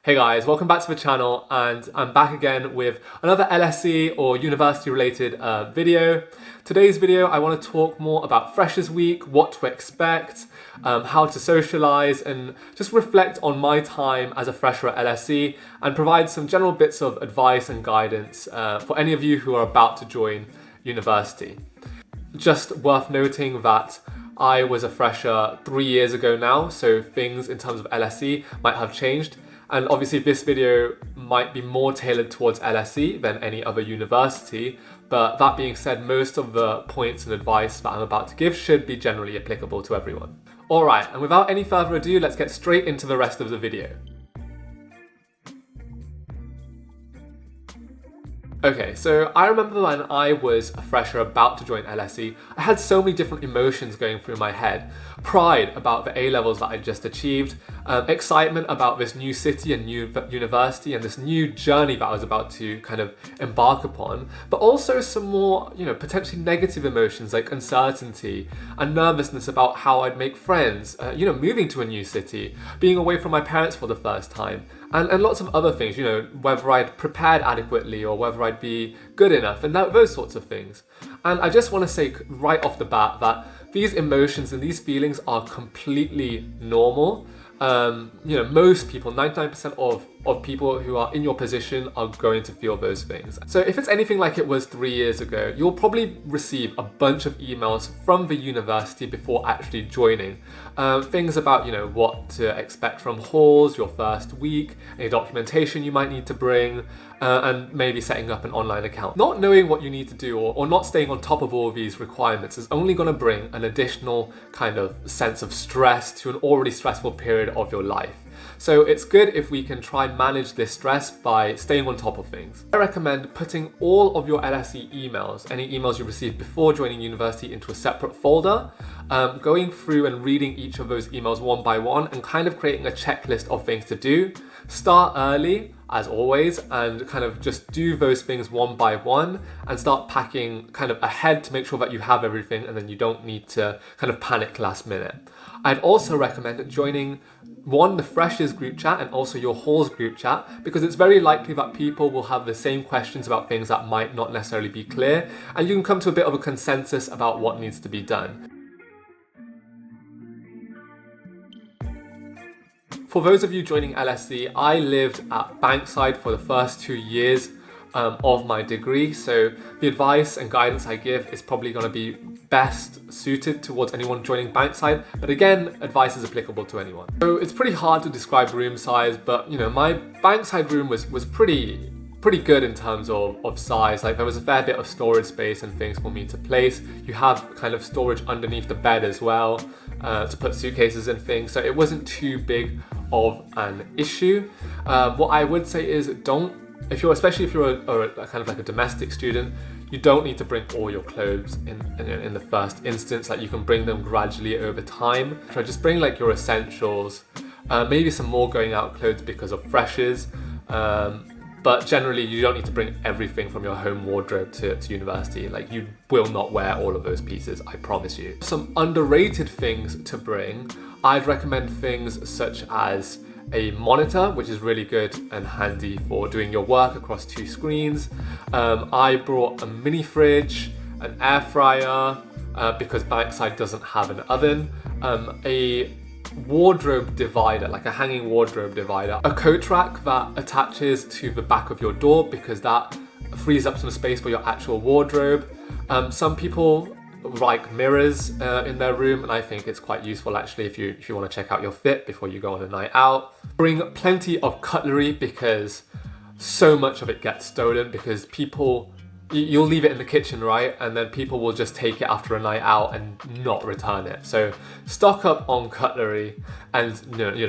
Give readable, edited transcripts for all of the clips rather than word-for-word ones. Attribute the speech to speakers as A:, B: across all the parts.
A: Hey guys, welcome back to the channel, and I'm back again with another LSE or university related video. Today's video I want to talk more about Freshers Week, what to expect, how to socialise, and just reflect on my time as a fresher at LSE and provide some general bits of advice and guidance for any of you who are about to join university. Just worth noting that I was a fresher 3 years ago now, so things in terms of LSE might have changed. And obviously this video might be more tailored towards LSE than any other university, but that being said, most of the points and advice that I'm about to give should be generally applicable to everyone. Alright, and without any further ado, let's get straight into the rest of the video. Okay, so I remember when I was a fresher about to join LSE, I had so many different emotions going through my head. Pride about the A-levels that I just achieved, excitement about this new city and new university and this new journey that I was about to kind of embark upon, but also some more, potentially negative emotions like uncertainty and nervousness about how I'd make friends, moving to a new city, being away from my parents for the first time, and lots of other things, whether I'd prepared adequately or whether I'd be good enough and those sorts of things. And I just want to say right off the bat that these emotions and these feelings are completely normal. Most people, 99% of people who are in your position are going to feel those things. So if it's anything like it was 3 years ago, you'll probably receive a bunch of emails from the university before actually joining. Things about, what to expect from halls, your first week, any documentation you might need to bring, and maybe setting up an online account. Not knowing what you need to do or not staying on top of all of these requirements is only going to bring an additional kind of sense of stress to an already stressful period of your life. So it's good if we can try and manage this stress by staying on top of things. I recommend putting all of your LSE emails, any emails you received before joining university, into a separate folder, going through and reading each of those emails one by one and kind of creating a checklist of things to do. Start early, as always, and kind of just do those things one by one and start packing kind of ahead to make sure that you have everything and then you don't need to kind of panic last minute. I'd also recommend joining the freshers group chat and also your halls group chat, because it's very likely that people will have the same questions about things that might not necessarily be clear, and you can come to a bit of a consensus about what needs to be done. For those of you joining LSE, I lived at Bankside for the first 2 years of my degree, so the advice and guidance I give is probably going to be best suited towards anyone joining Bankside, but again, advice is applicable to anyone. So it's pretty hard to describe room size, but my Bankside room was pretty good in terms of size. Like, there was a fair bit of storage space and things for me to place. You have kind of storage underneath the bed as well, to put suitcases and things, so it wasn't too big of an issue. What I would say is especially if you're a kind of like a domestic student, you don't need to bring all your clothes in the first instance. Like, you can bring them gradually over time. So just bring like your essentials, maybe some more going out clothes because of freshers, but generally you don't need to bring everything from your home wardrobe to university. Like, you will not wear all of those pieces, I promise you. Some underrated things to bring, I'd recommend things such as a monitor, which is really good and handy for doing your work across 2 screens. I brought a mini fridge, an air fryer, because Bankside doesn't have an oven, a wardrobe divider, like a hanging wardrobe divider, a coat rack that attaches to the back of your door because that frees up some space for your actual wardrobe. Some people like mirrors in their room, and I think it's quite useful actually if you want to check out your fit before you go on a night out. Bring plenty of cutlery because so much of it gets stolen, because you'll leave it in the kitchen, right? And then people will just take it after a night out and not return it. So stock up on cutlery, and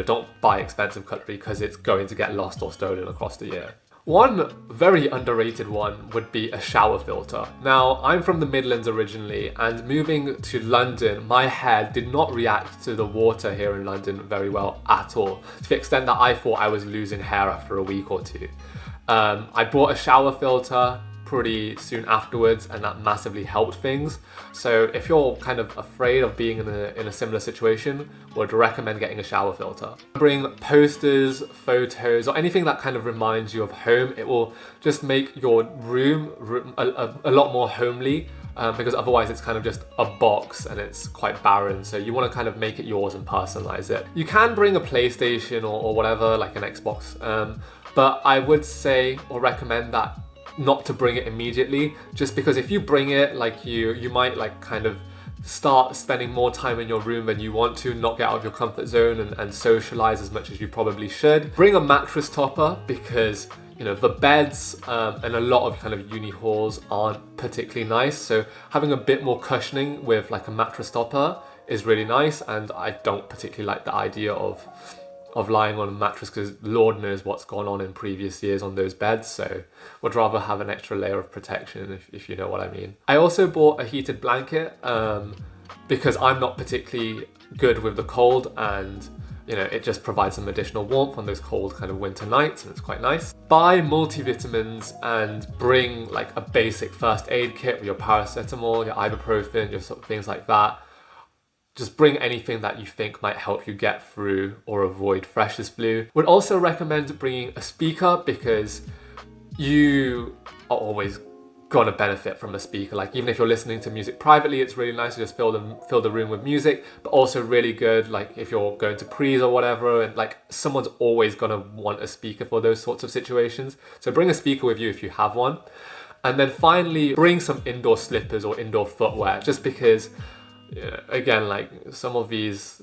A: don't buy expensive cutlery because it's going to get lost or stolen across the year. One very underrated one would be a shower filter. Now, I'm from the Midlands originally, and moving to London, my hair did not react to the water here in London very well at all, to the extent that I thought I was losing hair after a week or two. I bought a shower filter, pretty soon afterwards, and that massively helped things. So if you're kind of afraid of being in a similar situation, would recommend getting a shower filter. Bring posters, photos, or anything that kind of reminds you of home. It will just make your room a lot more homely, because otherwise it's kind of just a box and it's quite barren. So you want to kind of make it yours and personalize it. You can bring a PlayStation or whatever, like an Xbox, but I would say or recommend that not to bring it immediately, just because if you bring it, like you might like kind of start spending more time in your room than you want to, not get out of your comfort zone and socialize as much as you probably should. Bring a mattress topper, because you know, the beds and a lot of kind of uni halls aren't particularly nice. So having a bit more cushioning with like a mattress topper is really nice. And I don't particularly like the idea of lying on a mattress, because Lord knows what's gone on in previous years on those beds. So would rather have an extra layer of protection, if you know what I mean. I also bought a heated blanket because I'm not particularly good with the cold, and you know, it just provides some additional warmth on those cold kind of winter nights, and it's quite nice. Buy multivitamins and bring like a basic first aid kit with your paracetamol, your ibuprofen, your sort of things like that. Just bring anything that you think might help you get through or avoid freshers flu. Would also recommend bringing a speaker, because you are always gonna benefit from a speaker. Like even if you're listening to music privately, it's really nice to just fill the room with music, but also really good like if you're going to pre's or whatever, and like someone's always gonna want a speaker for those sorts of situations. So bring a speaker with you if you have one. And then finally, bring some indoor slippers or indoor footwear, just because again, like some of these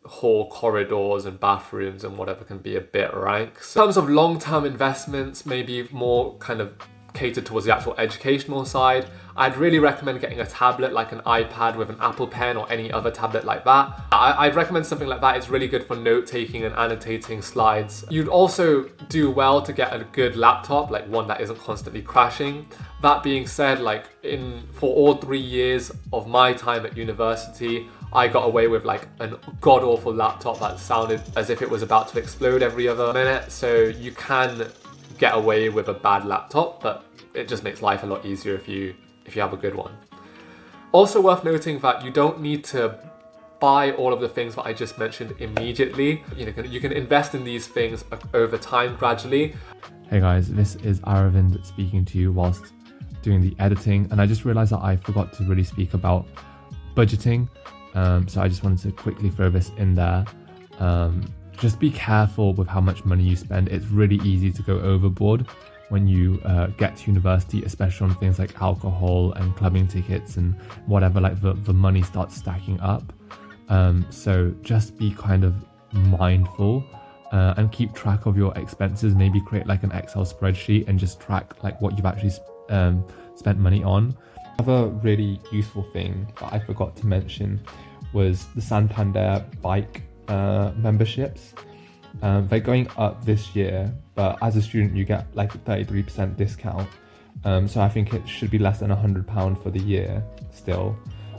A: hall corridors and bathrooms and whatever can be a bit rank. So in terms of long-term investments, maybe more kind of catered towards the actual educational side, I'd really recommend getting a tablet like an iPad with an Apple Pen or any other tablet like that. I'd recommend something like that. It's really good for note-taking and annotating slides. You'd also do well to get a good laptop, like one that isn't constantly crashing. That being said, like for all 3 years of my time at university, I got away with like a god-awful laptop that sounded as if it was about to explode every other minute. So you can get away with a bad laptop, but it just makes life a lot easier if you have a good one. Also worth noting that you don't need to buy all of the things that I just mentioned immediately. You can invest in these things over time gradually.
B: Hey guys, this is Aravind speaking to you whilst doing the editing, and I just realized that I forgot to really speak about budgeting. So I just wanted to quickly throw this in there. Just be careful with how much money you spend. It's really easy to go overboard when you get to university, especially on things like alcohol and clubbing tickets and whatever, like the money starts stacking up. So just be kind of mindful and keep track of your expenses. Maybe create like an Excel spreadsheet and just track like what you've actually spent money on. Another really useful thing that I forgot to mention was the Santander bike memberships. They're going up this year, but as a student you get like a 33% discount, so I think it should be less than £100 for the year still,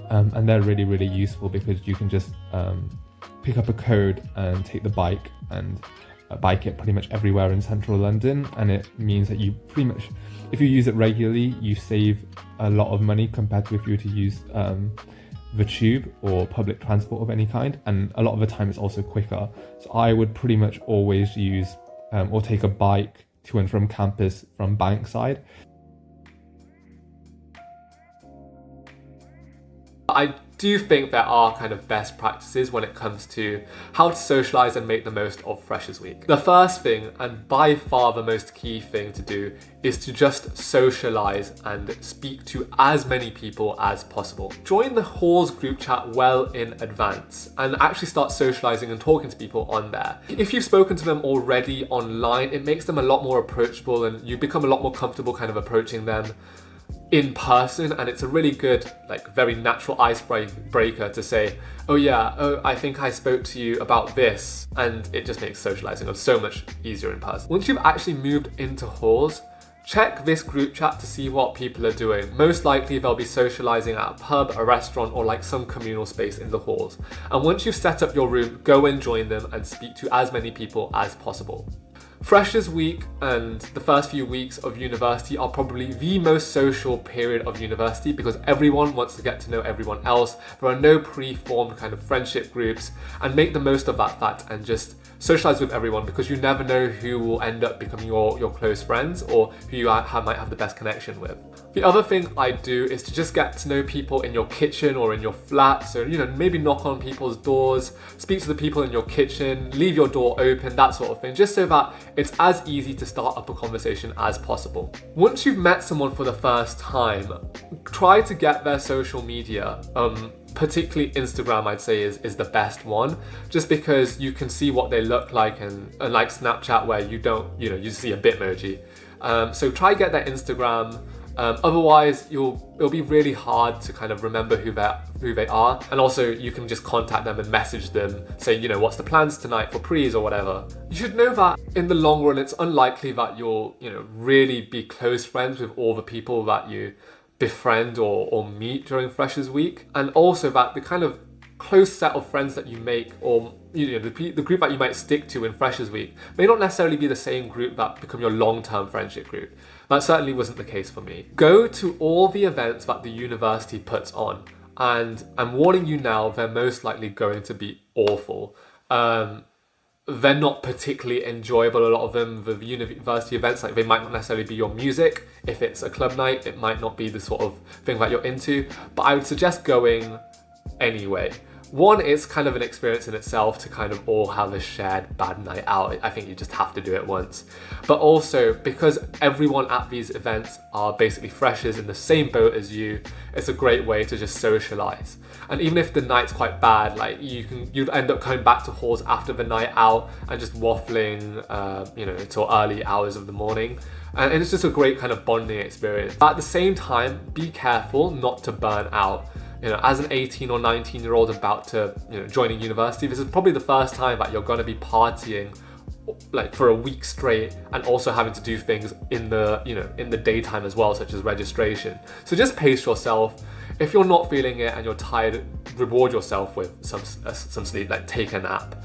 B: and they're really, really useful because you can just pick up a code and take the bike and bike it pretty much everywhere in central London, and it means that you pretty much, if you use it regularly, you save a lot of money compared to if you were to use the tube or public transport of any kind, and a lot of the time it's also quicker. So I would pretty much always use or take a bike to and from campus from Bankside.
A: I do think there are kind of best practices when it comes to how to socialize and make the most of Freshers Week. The first thing, and by far the most key thing to do, is to just socialize and speak to as many people as possible. Join the hall's group chat well in advance and actually start socializing and talking to people on there. If you've spoken to them already online, it makes them a lot more approachable and you become a lot more comfortable kind of approaching them in person, and it's a really good, like very natural icebreaker to say, I think I spoke to you about this, and it just makes socializing so much easier in person. Once you've actually moved into halls, check this group chat to see what people are doing. Most likely they'll be socializing at a pub, a restaurant, or like some communal space in the halls. And once you've set up your room, go and join them and speak to as many people as possible. Freshers Week and the first few weeks of university are probably the most social period of university because everyone wants to get to know everyone else. There are no pre-formed kind of friendship groups, and make the most of that fact and just socialize with everyone because you never know who will end up becoming your close friends or who you might have the best connection with. The other thing I do is to just get to know people in your kitchen or in your flat. So, maybe knock on people's doors, speak to the people in your kitchen, leave your door open, that sort of thing, just so that it's as easy to start up a conversation as possible. Once you've met someone for the first time, try to get their social media. Particularly Instagram, I'd say is the best one, just because you can see what they look like, and unlike Snapchat where you don't, you see a Bitmoji. So try get their Instagram. Otherwise, it'll be really hard to kind of remember who they are, and also you can just contact them and message them, say, what's the plans tonight for prees or whatever. You should know that in the long run, it's unlikely that you'll, really be close friends with all the people that you befriend or meet during Freshers Week, and also that the kind of close set of friends that you make, or the group that you might stick to in Freshers Week may not necessarily be the same group that become your long-term friendship group. That certainly wasn't the case for me. Go to all the events that the university puts on, and I'm warning you now, they're most likely going to be awful. They're not particularly enjoyable, a lot of them. The university events, they might not necessarily be your music. If it's a club night, it might not be the sort of thing that you're into, but I would suggest going anyway. One, it's kind of an experience in itself to kind of all have a shared bad night out. I think you just have to do it once. But also, because everyone at these events are basically freshers in the same boat as you, it's a great way to just socialise. And even if the night's quite bad, you'd end up coming back to halls after the night out and just waffling, till early hours of the morning. And it's just a great kind of bonding experience. But at the same time, be careful not to burn out. As an 18 or 19-year-old about to, joining university, this is probably the first time that you're going to be partying for a week straight, and also having to do things in the daytime as well, such as registration. So just pace yourself. If you're not feeling it and you're tired, reward yourself with some sleep, take a nap.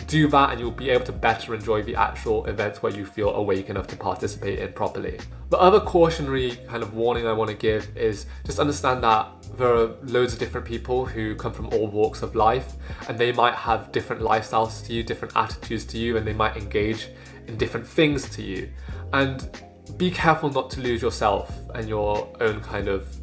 A: Do that and you'll be able to better enjoy the actual events where you feel awake enough to participate in properly. The other cautionary kind of warning I want to give is just understand that there are loads of different people who come from all walks of life, and they might have different lifestyles to you, different attitudes to you, and they might engage in different things to you. And be careful not to lose yourself and your own kind of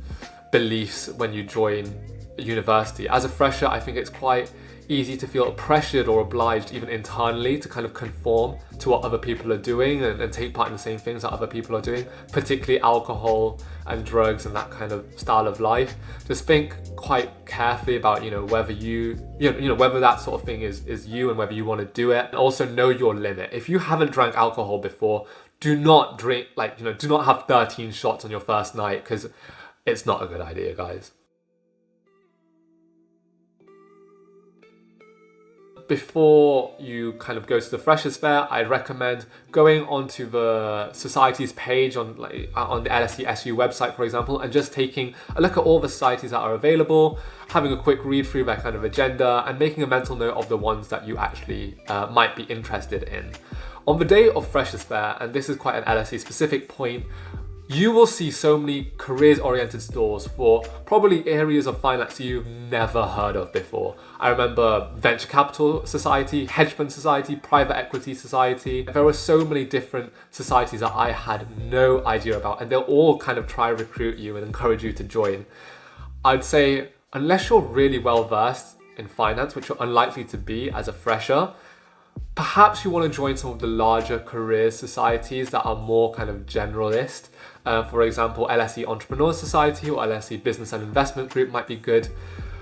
A: beliefs when you join university. As a fresher, I think it's quite easy to feel pressured or obliged, even internally, to kind of conform to what other people are doing and take part in the same things that other people are doing, particularly alcohol and drugs and that kind of style of life. Just think quite carefully about, whether whether that sort of thing is you and whether you want to do it. And also know your limit. If you haven't drank alcohol before, do not drink, do not have 13 shots on your first night, because it's not a good idea, guys. Before you kind of go to the Freshers Fair, I'd recommend going onto the societies page on the LSE SU website, for example, and just taking a look at all the societies that are available, having a quick read through their kind of agenda, and making a mental note of the ones that you actually might be interested in. On the day of Freshers Fair, and this is quite an LSE specific point, you will see so many careers-oriented stores for probably areas of finance you've never heard of before. I remember Venture Capital Society, Hedge Fund Society, Private Equity Society. There were so many different societies that I had no idea about, and they'll all kind of try to recruit you and encourage you to join. I'd say, unless you're really well-versed in finance, which you're unlikely to be as a fresher, perhaps you want to join some of the larger careers societies that are more kind of generalist. For example, LSE Entrepreneur Society or LSE Business and Investment Group might be good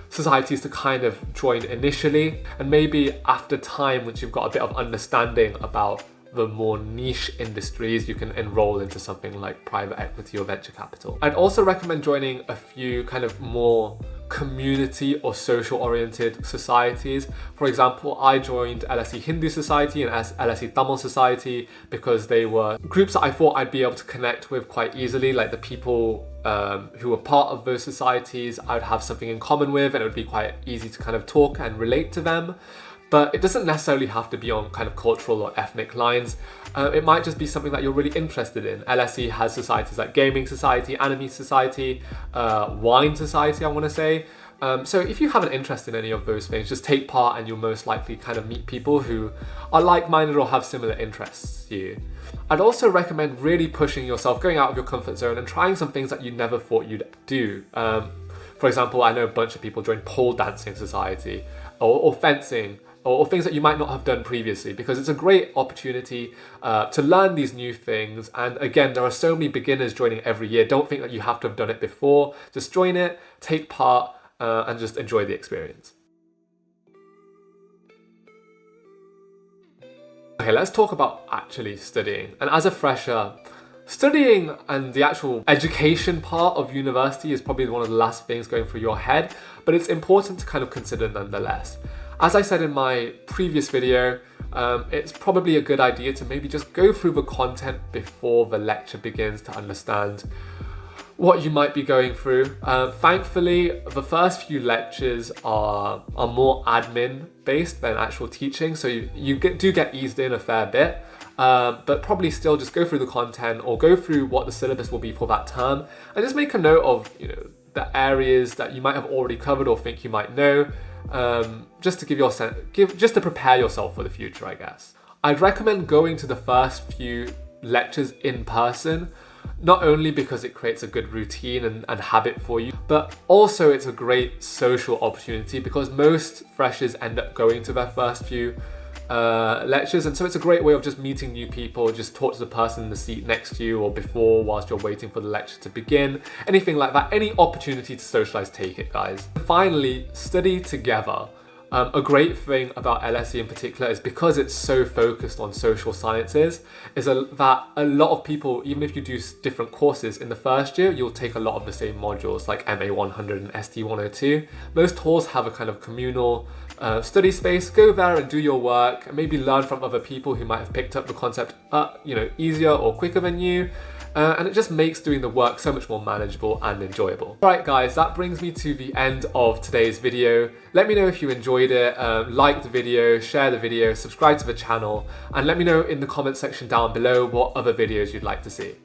A: societies to kind of join initially, and maybe after time, once you've got a bit of understanding about the more niche industries, you can enroll into something like private equity or venture capital. I'd also recommend joining a few kind of more community or social oriented societies. For example, I joined LSE Hindu Society and LSE Tamil Society because they were groups that I thought I'd be able to connect with quite easily. Like the people who were part of those societies, I'd have something in common with, and it would be quite easy to kind of talk and relate to them. But it doesn't necessarily have to be on kind of cultural or ethnic lines. It might just be something that you're really interested in. LSE has societies like Gaming Society, Anime Society, Wine Society, I want to say. So if you have an interest in any of those things, just take part and you'll most likely kind of meet people who are like-minded or have similar interests to you. I'd also recommend really pushing yourself, going out of your comfort zone and trying some things that you never thought you'd do. For example, I know a bunch of people join pole dancing society or fencing, or things that you might not have done previously, because it's a great opportunity to learn these new things. And again, there are so many beginners joining every year. Don't think that you have to have done it before. Just join it, take part, and just enjoy the experience. Okay, let's talk about actually studying. And as a fresher, studying and the actual education part of university is probably one of the last things going through your head, but it's important to kind of consider nonetheless. As I said in my previous video, it's probably a good idea to maybe just go through the content before the lecture begins to understand what you might be going through. Thankfully, the first few lectures are more admin based than actual teaching, so you do get eased in a fair bit, but probably still just go through the content or go through what the syllabus will be for that term, and just make a note of the areas that you might have already covered or think you might know, just to prepare yourself for the future, I guess. I'd recommend going to the first few lectures in person, not only because it creates a good routine and habit for you, but also it's a great social opportunity because most freshers end up going to their first few lectures, and so it's a great way of just meeting new people. Just talk to the person in the seat next to you or before, whilst you're waiting for the lecture to begin, anything like that. Any opportunity to socialize, take it, guys. Finally, study together. A great thing about LSE in particular is because it's so focused on social sciences, that a lot of people, even if you do different courses in the first year, you'll take a lot of the same modules like MA 100 and ST 102. Most halls have a kind of communal study space. Go there and do your work and maybe learn from other people who might have picked up the concept easier or quicker than you. And it just makes doing the work so much more manageable and enjoyable. Alright guys, that brings me to the end of today's video. Let me know if you enjoyed it, like the video, share the video, subscribe to the channel, and let me know in the comment section down below what other videos you'd like to see.